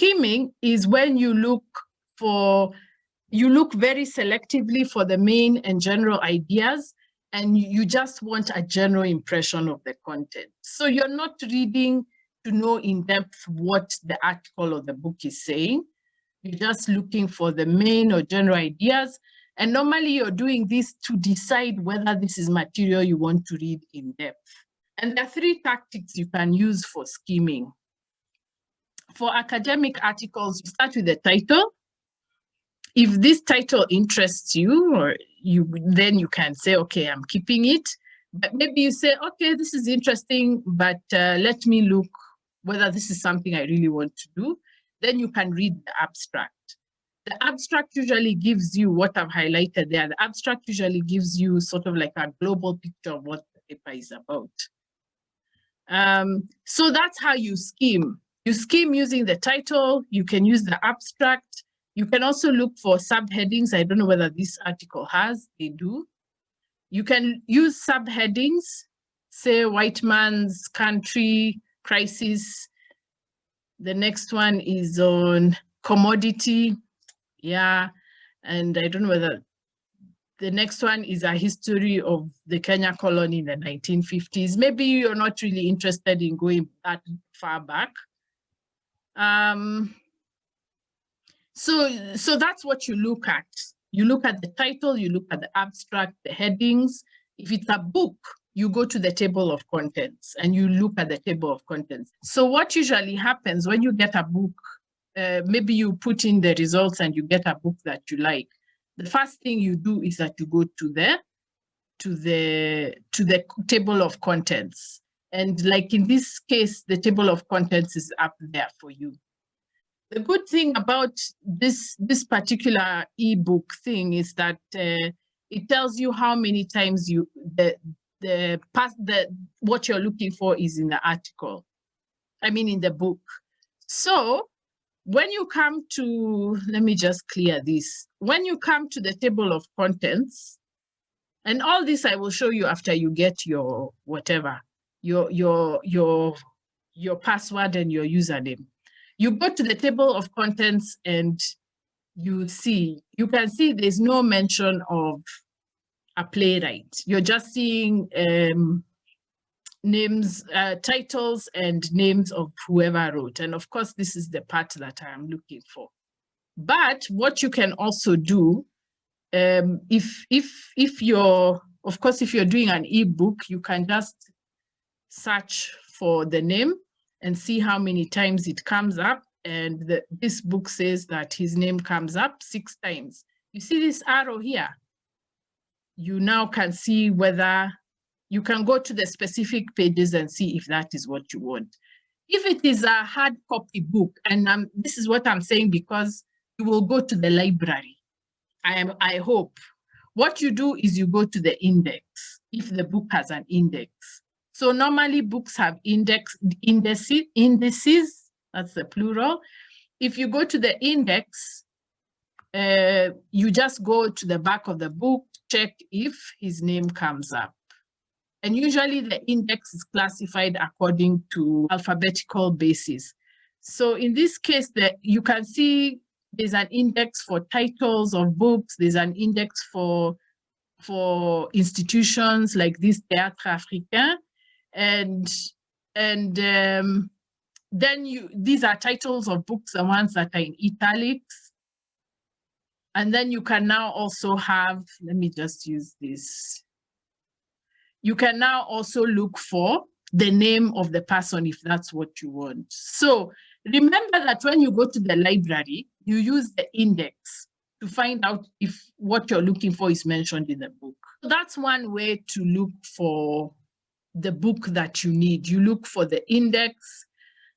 skimming is when you look very selectively for the main and general ideas, and you just want a general impression of the content. So you're not reading to know in depth what the article or the book is saying. You're just looking for the main or general ideas. And normally you're doing this to decide whether this is material you want to read in depth. And there are 3 tactics you can use for skimming. For academic articles, you start with the title. If this title interests you, then you can say, okay, I'm keeping it. But maybe you say, okay, this is interesting, but let me look whether this is something I really want to do. Then you can read the abstract. The abstract usually gives you what I've highlighted there. The abstract usually gives you sort of like a global picture of what the paper is about. So that's how you skim. You skim using the title. You can use the abstract. You can also look for subheadings. I don't know whether this article has, they do. You can use subheadings, say white man's country crisis. The next one is on commodity. Yeah, and I don't know whether the next one is a history of the Kenya colony in the 1950s. Maybe you're not really interested in going that far back. So that's what you look at. You look at the title, you look at the abstract, the headings. If it's a book, you go to the table of contents and you look at the table of contents. So what usually happens when you get a book, maybe you put in the results and you get a book that you like. The first thing you do is that you go to the table of contents. And like in this case, the table of contents is up there for you. The good thing about this particular ebook thing is that it tells you how many times what you're looking for is in the article. I mean, in the book. So when you come to, let me just clear this. When you come to the table of contents, and all this I will show you after you get your whatever, your password and your username. You go to the table of contents and you can see there's no mention of a playwright. You're just seeing names, titles and names of whoever wrote. And of course, this is the part that I am looking for. But what you can also do, if you're doing an ebook, you can just search for the name and see how many times it comes up. And this book says that his name comes up 6 times. You see this arrow here? You now can see whether you can go to the specific pages and see if that is what you want. If it is a hard copy book, and this is what I'm saying because you will go to the library, I hope. What you do is you go to the index, if the book has an index. So normally books have indices, that's the plural. If you go to the index, you just go to the back of the book, check if his name comes up. And usually the index is classified according to alphabetical basis. So in this case, you can see there's an index for titles of books, there's an index for institutions like this Théâtre Africain, and then these are titles of books, the ones that are in italics. And then you can now also have, let me just use this. You can now also look for the name of the person if that's what you want. So remember that when you go to the library, you use the index to find out if what you're looking for is mentioned in the book. So that's one way to look for the book that you need. You look for the index.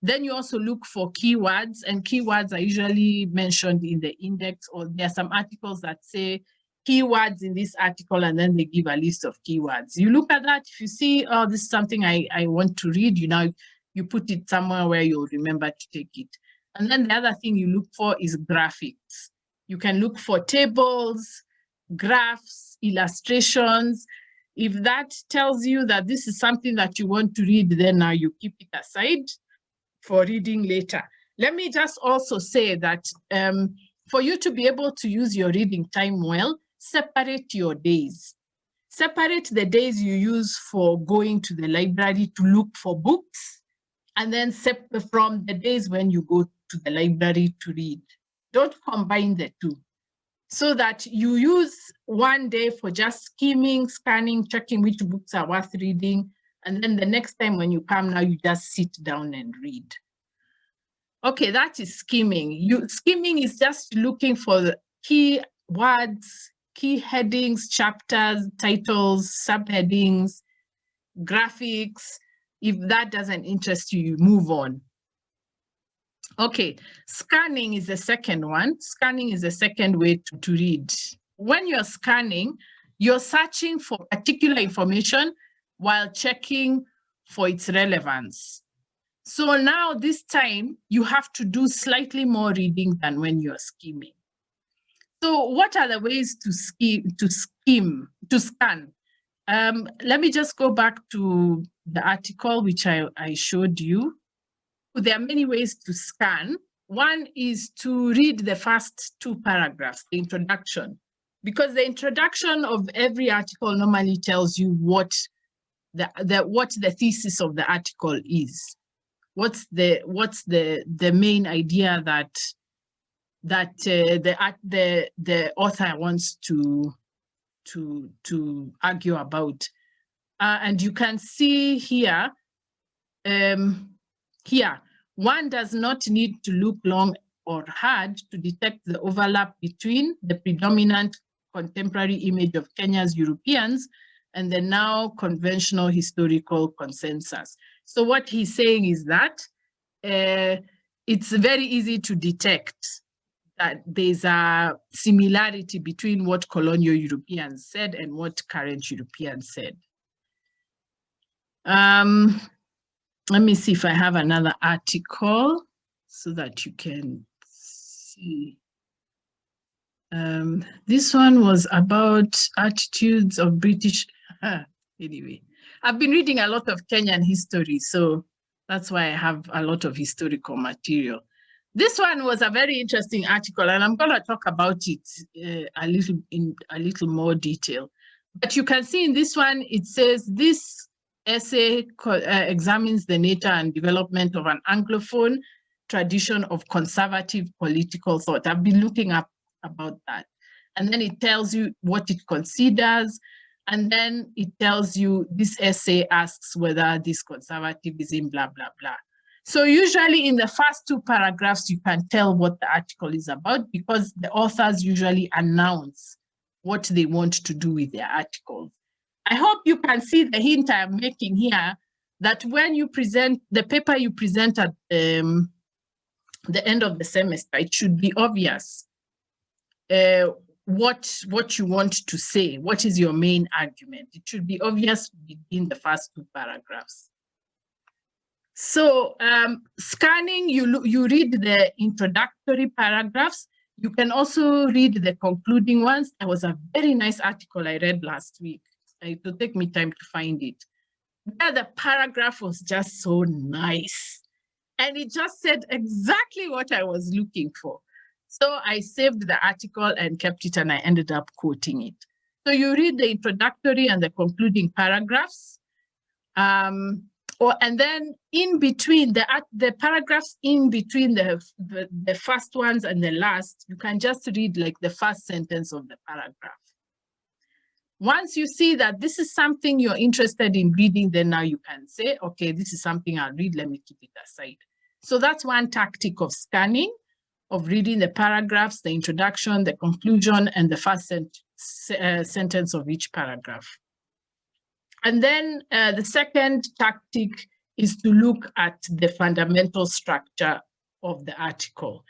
Then you also look for keywords, and keywords are usually mentioned in the index, or there are some articles that say keywords in this article, and then they give a list of keywords. You look at that. If you see, oh, this is something I want to read, you put it somewhere where you'll remember to take it. And then the other thing you look for is graphics. You can look for tables, graphs, illustrations. If that tells you that this is something that you want to read, then now you keep it aside for reading later. Let me just also say that for you to be able to use your reading time well, separate your days. Separate the days you use for going to the library to look for books, and then separate from the days when you go to the library to read. Don't combine the two, so that you use one day for just skimming, scanning, checking which books are worth reading, and then the next time when you come now, you just sit down and read. Okay, that is skimming. Skimming is just looking for the key words, key headings, chapters, titles, subheadings, graphics. If that doesn't interest you, you move on. Okay, scanning is the second one. Scanning is the second way to read. When you're scanning, you're searching for particular information while checking for its relevance. So now this time you have to do slightly more reading than when you're skimming. So what are the ways to scan? Let me just go back to the article which I showed you. There are many ways to scan. One is to read the first two paragraphs, the introduction, because the introduction of every article normally tells you what the thesis of the article is. What's the main idea that the author wants to argue about, and you can see here. Here, one does not need to look long or hard to detect the overlap between the predominant contemporary image of Kenya's Europeans and the now conventional historical consensus. So what he's saying is that it's very easy to detect that there's a similarity between what colonial Europeans said and what current Europeans said. Let me see if I have another article so that you can see. This one was about attitudes of British. Anyway, I've been reading a lot of Kenyan history, so that's why I have a lot of historical material. This one was a very interesting article, and I'm going to talk about it in a little more detail. But you can see in this one, it says this essay examines the nature and development of an Anglophone tradition of conservative political thought. I've been looking up about that. And then it tells you what it considers. And then it tells you this essay asks whether this conservatism, blah, blah, blah. So usually in the first two paragraphs, you can tell what the article is about because the authors usually announce what they want to do with their articles. I hope you can see the hint I'm making here that when you present the paper you present at the end of the semester, it should be obvious what you want to say. What is your main argument? It should be obvious in the first two paragraphs. So scanning, you read the introductory paragraphs. You can also read the concluding ones. There was a very nice article I read last week. It will take me time to find it. There, the paragraph was just so nice. And it just said exactly what I was looking for. So I saved the article and kept it, and I ended up quoting it. So you read the introductory and the concluding paragraphs. And then in between, the paragraphs in between the first ones and the last, you can just read like the first sentence of the paragraph. Once you see that this is something you're interested in reading, then now you can say, okay, this is something I'll read, let me keep it aside. So that's one tactic of scanning, of reading the paragraphs, the introduction, the conclusion, and the first sentence of each paragraph. And then the second tactic is to look at the fundamental structure of the article.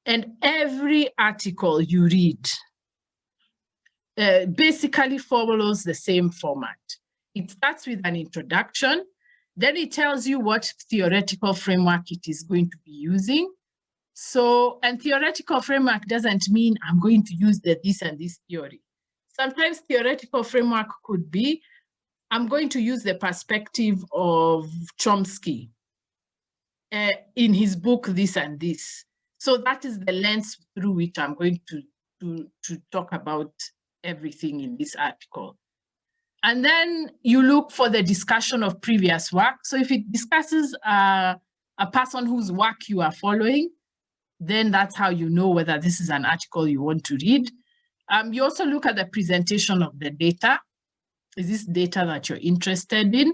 And every article you read basically follows the same format. It starts with an introduction, then it tells you what theoretical framework it is going to be using. So, and theoretical framework doesn't mean I'm going to use this and this theory. Sometimes theoretical framework could be, I'm going to use the perspective of Chomsky. in his book this and this. So that is the lens through which I'm going to talk about everything in this article. And then you look for the discussion of previous work. So if it discusses a person whose work you are following, then that's how you know whether this is an article you want to read. You also look at the presentation of the data. Is this data that you're interested in?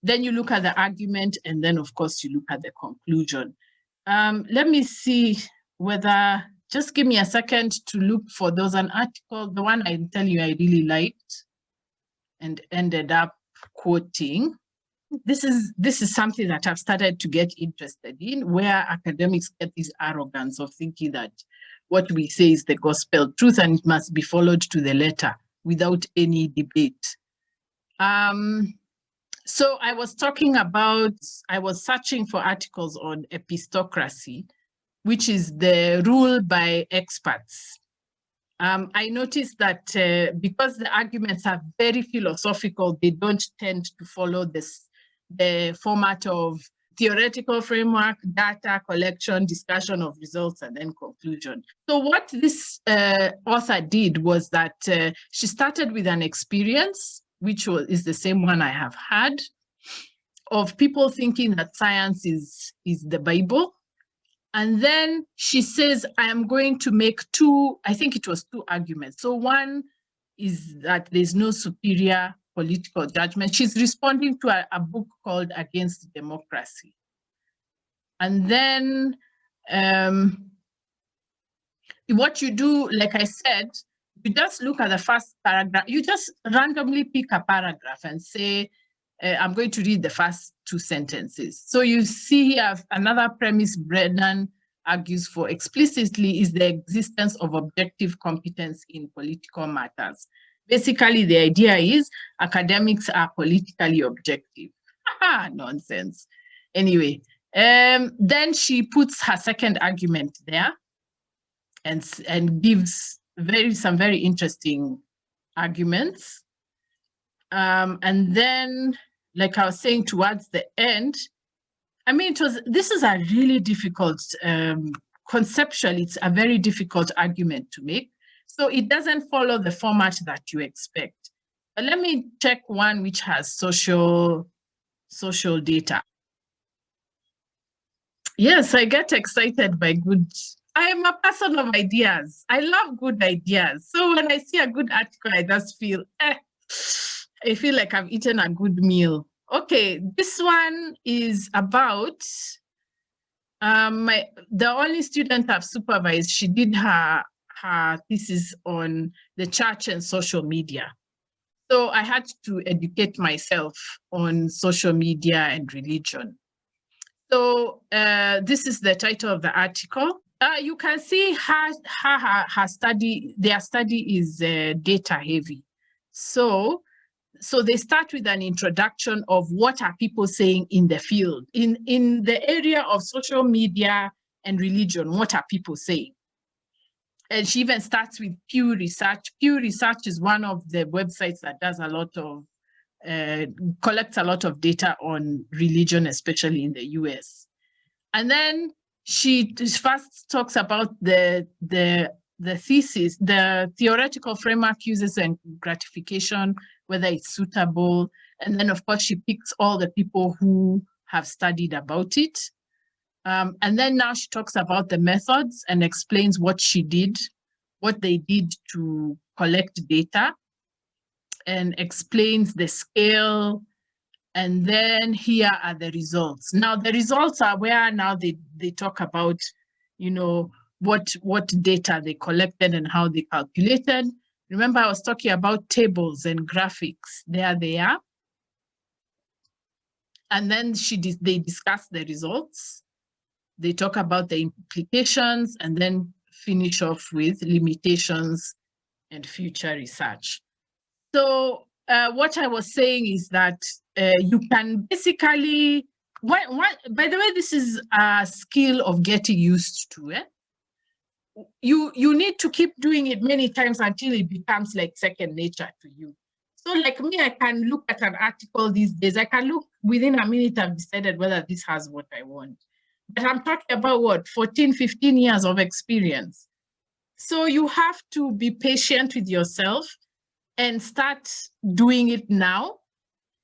Then you look at the argument, and then of course you look at the conclusion. Let me see whether, just give me a second to look for those. An article, the one I tell you I really liked and ended up quoting. This is something that I've started to get interested in, where academics get this arrogance of thinking that what we say is the gospel truth and it must be followed to the letter without any debate. So I was searching for articles on epistocracy, which is the rule by experts. I noticed that because the arguments are very philosophical, they don't tend to follow the format of theoretical framework, data collection, discussion of results, and then conclusion. So what this author did was that she started with an experience, which is the same one I have had, of people thinking that science is the Bible. And then she says, I am going to make two arguments. So one is that there's no superior political judgment. She's responding to a book called Against Democracy. And then what you do, like I said, you just look at the first paragraph. You just randomly pick a paragraph and say, I'm going to read the first two sentences. So you see here another premise Brennan argues for explicitly is the existence of objective competence in political matters. Basically, the idea is academics are politically objective. Nonsense. Anyway, then she puts her second argument there and gives some very interesting arguments. And then, like I was saying towards the end, I mean, this is a really difficult, conceptually, it's a very difficult argument to make. So it doesn't follow the format that you expect. But let me check one which has social data. Yes, I get excited by I am a person of ideas. I love good ideas. So when I see a good article, I just feel, I feel like I've eaten a good meal. Okay, this one is about the only student I've supervised. She did her thesis on the church and social media. So I had to educate myself on social media and religion. So this is the title of the article. You can see her study, their study is data heavy. So they start with an introduction of what are people saying in the field. In the area of social media and religion, what are people saying? And she even starts with Pew Research. Pew Research is one of the websites that does a lot of, collects a lot of data on religion, especially in the US. And then she first talks about the thesis, the theoretical framework uses and gratification, whether it's suitable. And then, of course, she picks all the people who have studied about it. And then now she talks about the methods and explains what she did, what they did to collect data, and explains the scale. And then here are the results. Now, the results are where now they talk about, you know, what data they collected and how they calculated. Remember, I was talking about tables and graphics. There they are. And then they discuss the results. They talk about the implications and then finish off with limitations and future research. So what I was saying is that you can basically, by the way, this is a skill of getting used to it. You need to keep doing it many times until it becomes like second nature to you. So like me, I can look at an article these days. I can look within a minute, I've decided whether this has what I want. But I'm talking about what, 14, 15 years of experience. So you have to be patient with yourself and start doing it now.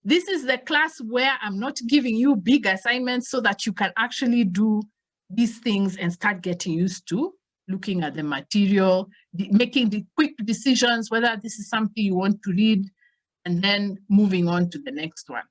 This is the class where I'm not giving you big assignments so that you can actually do these things and start getting used to looking at the material, making the quick decisions, whether this is something you want to read, and then moving on to the next one.